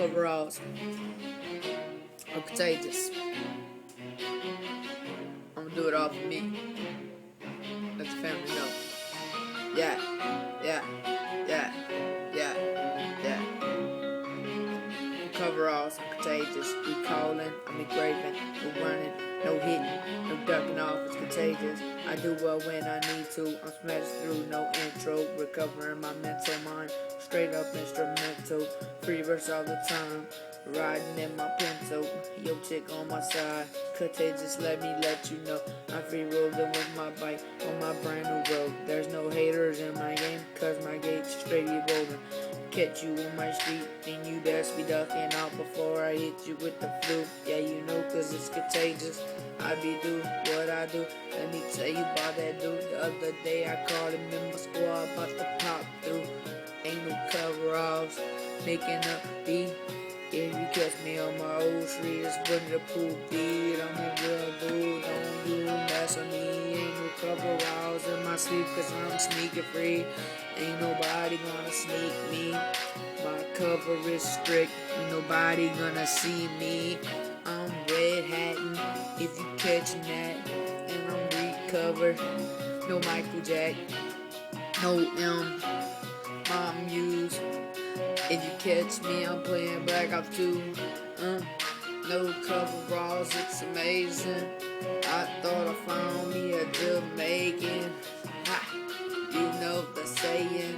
coveralls are contagious. I'm gonna do it all for me. Let the family know. Yeah, yeah, yeah, yeah, yeah. Coveralls are contagious. We calling, I'm engraving, no running, no hitting, no ducking off. It's contagious. I do well when I need to. I'm smashed through, no intro. Recovering my mental mind. Straight up instrumental. Free verse all the time. Riding in my pinto. Yo chick on my side. Contagious, let you know. I'm free rolling with my bike on my brand new road. There's no haters in my game, cause my gate's straight evolving. Catch you on my street, and you best be ducking out before I hit you with the flu. Yeah, you know, cause it's contagious. I be do what I do. Let me tell you about that dude. The other day I called him in my squad, about to pop through. Ain't no coveralls, making up beat. If you catch me on my old street, it's running the pool beat. I'm a real dude, don't do mess with me. Ain't no coveralls in my sleep, cause I'm sneaking free. Ain't nobody gonna sneak me. My cover is strict, ain't nobody gonna see me. I'm red hatting, if you catching that. And I'm recovered, no Michael Jack, no Mom Muse. If you catch me, I'm playing Black Ops 2. No coveralls, it's amazing. I thought I found me a Jamaican. Ha, you know the saying.